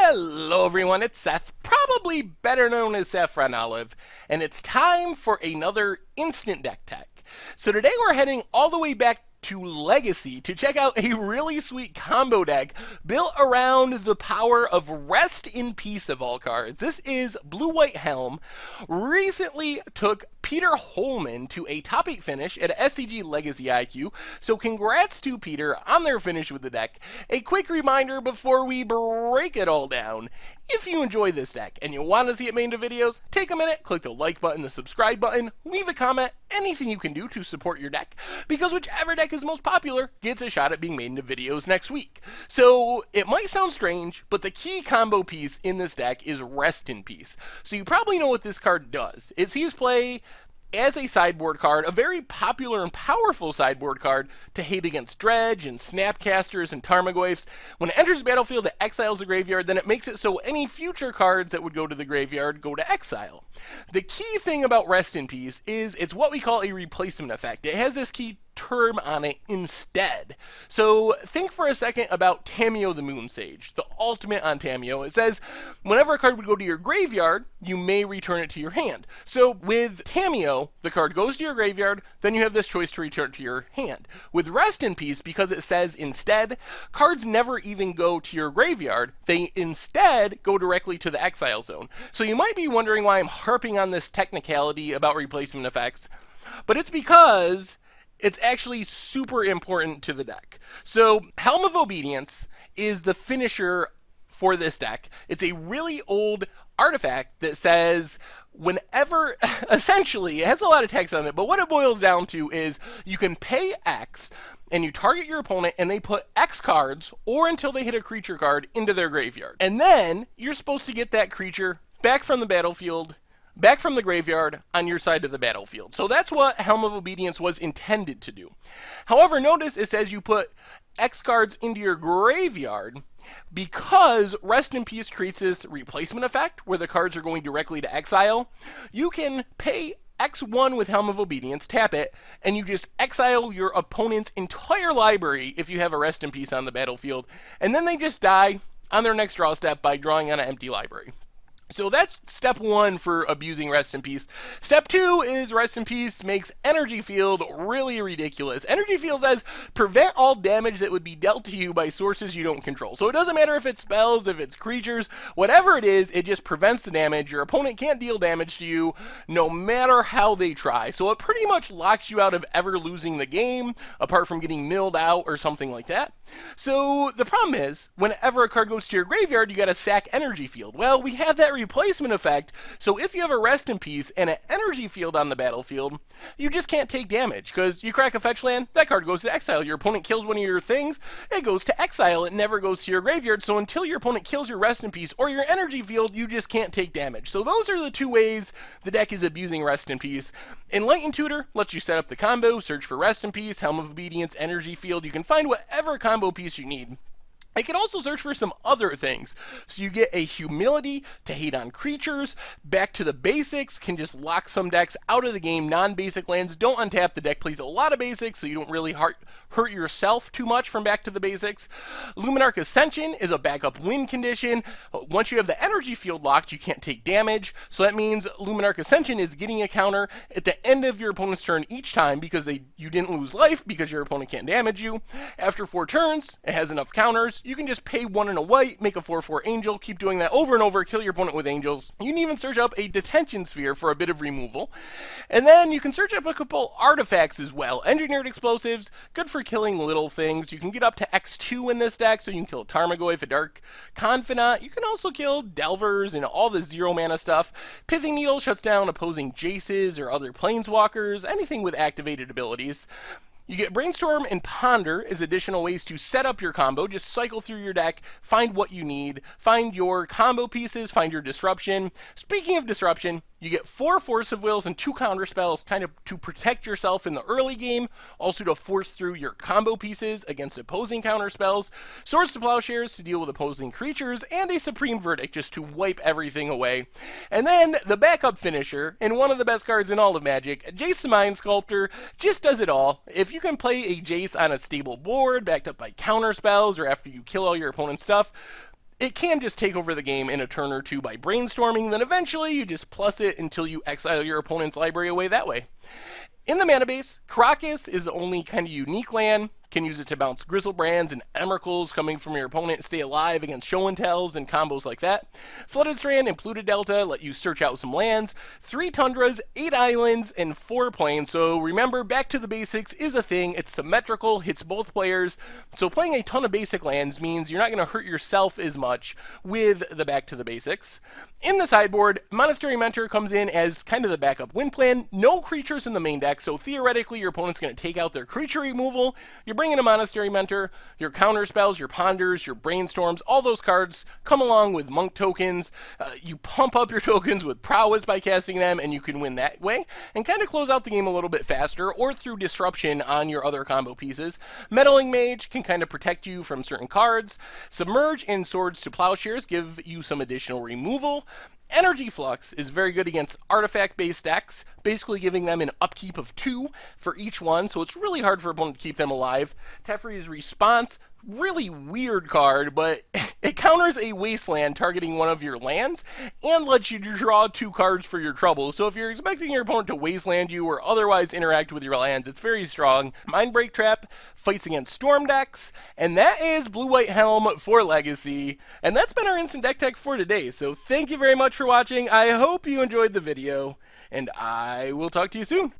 Hello everyone, it's Seth, probably better known as Saffron Olive, and it's time for another Instant Deck Tech. So today we're heading all the way back to Legacy to check out a really sweet combo deck built around the power of Rest in Peace of all cards. This is Blue-White Helm. Recently took Peter Holman to a top 8 finish at SCG Legacy IQ, so congrats to Peter on their finish with the deck. A quick reminder before we break it all down, if you enjoy this deck and you want to see it made into videos, take a minute, click the like button, the subscribe button, leave a comment, anything you can do to support your deck, because whichever deck is most popular gets a shot at being made into videos next week. So it might sound strange, but the key combo piece in this deck is Rest in Peace. So you probably know what this card does. It sees play as a sideboard card, a very popular and powerful sideboard card to hate against Dredge and Snapcasters and Tarmogoyfs. When it enters the battlefield, it exiles the graveyard, then it makes it so any future cards that would go to the graveyard go to exile. The key thing about Rest in Peace is it's what we call a replacement effect. It has this key term on it instead. So think for a second about Tamiyo the Moon Sage, the ultimate on Tamiyo. It says whenever a card would go to your graveyard, you may return it to your hand. So with Tamiyo, the card goes to your graveyard, then you have this choice to return it to your hand. With Rest in Peace, because it says instead, cards never even go to your graveyard. They instead go directly to the exile zone. So you might be wondering why I'm harping on this technicality about replacement effects, but it's because it's actually super important to the deck. So Helm of Obedience is the finisher for this deck. It's a really old artifact that says whenever, essentially, it has a lot of text on it, but what it boils down to is you can pay X and you target your opponent and they put X cards, or until they hit a creature card, into their graveyard. And then you're supposed to get that creature back from the battlefield, back from the graveyard on your side of the battlefield. So that's what Helm of Obedience was intended to do. However, notice it says you put X cards into your graveyard because Rest in Peace creates this replacement effect where the cards are going directly to exile. You can pay X1 with Helm of Obedience, tap it, and you just exile your opponent's entire library if you have a Rest in Peace on the battlefield, and then they just die on their next draw step by drawing on an empty library. So that's step 1 for abusing Rest in Peace. Step 2 is Rest in Peace makes Energy Field really ridiculous. Energy Field says prevent all damage that would be dealt to you by sources you don't control. So it doesn't matter if it's spells, if it's creatures, whatever it is, it just prevents the damage. Your opponent can't deal damage to you no matter how they try. So it pretty much locks you out of ever losing the game, apart from getting milled out or something like that. So the problem is, whenever a card goes to your graveyard, you gotta sack Energy Field. Well, we have that replacement effect, so if you have a Rest in Peace and an Energy Field on the battlefield, you just can't take damage, because you crack a fetch land, that card goes to exile. Your opponent kills one of your things, it goes to exile. It never goes to your graveyard, so until your opponent kills your Rest in Peace or your Energy Field, you just can't take damage. So those are the two ways the deck is abusing Rest in Peace. Enlightened Tutor lets you set up the combo, search for Rest in Peace, Helm of Obedience, Energy Field. You can find whatever combo piece you need. I can also search for some other things. So you get a Humility to hate on creatures, Back to the Basics can just lock some decks out of the game. Non-basic lands don't untap. The deck plays a lot of basics, so you don't really hurt yourself too much from Back to the Basics. Luminarch Ascension is a backup win condition. Once you have the Energy Field locked, you can't take damage. So that means Luminarch Ascension is getting a counter at the end of your opponent's turn each time because you didn't lose life because your opponent can't damage you. After 4 turns, it has enough counters. You can just pay 1 and a white, make a 4/4 angel, keep doing that over and over, kill your opponent with angels. You can even search up a Detention Sphere for a bit of removal. And then you can search up a couple artifacts as well. Engineered Explosives, good for killing little things. You can get up to X2 in this deck, so you can kill Tarmogoyf, a Dark Confidant. You can also kill Delvers and all the 0 mana stuff. Pithing Needle shuts down opposing Jaces or other Planeswalkers, anything with activated abilities. You get Brainstorm and Ponder as additional ways to set up your combo. Just cycle through your deck, find what you need, find your combo pieces, find your disruption. Speaking of disruption, you get 4 Force of Wills and 2 counter spells kind of to protect yourself in the early game, also to force through your combo pieces against opposing counter spells, Swords to Plowshares to deal with opposing creatures, and a Supreme Verdict just to wipe everything away. And then the backup finisher, and one of the best cards in all of Magic, Jace the Mind Sculptor, just does it all. If you can play a Jace on a stable board, backed up by counter spells, or after you kill all your opponent's stuff, it can just take over the game in a turn or two by brainstorming, then eventually you just plus it until you exile your opponent's library away that way. In the mana base, Karakas is the only kind of unique land. Can use it to bounce Grizzlebrands and Emeralds coming from your opponent, stay alive against Show and Tells and combos like that. Flooded Strand and Polluted Delta let you search out some lands. 3 Tundras, 8 Islands, and 4 Plains. So remember, back to the basics is a thing. It's symmetrical, hits both players. So playing a ton of basic lands means you're not going to hurt yourself as much with the back to the basics. In the sideboard, Monastery Mentor comes in as kind of the backup win plan. No creatures in the main deck, so theoretically your opponent's going to take out their creature removal. You're bringing a Monastery Mentor, your counter spells, your ponders, your brainstorms, all those cards come along with monk tokens. You pump up your tokens with prowess by casting them, and you can win that way, and kind of close out the game a little bit faster, or through disruption on your other combo pieces. Meddling Mage can kind of protect you from certain cards. Submerge and Swords to Plowshares give you some additional removal. Energy Flux is very good against artifact-based decks, basically giving them an upkeep of 2 for each one, so it's really hard for opponent to keep them alive. Teferi's Response, really weird card, but it counters a wasteland targeting one of your lands and lets you draw 2 cards for your trouble. So if you're expecting your opponent to wasteland you or otherwise interact with your lands, it's very strong. Mindbreak Trap fights against storm decks, and that is Blue-White Helm for Legacy. And that's been our instant deck tech for today. So thank you very much for watching. I hope you enjoyed the video, and I will talk to you soon.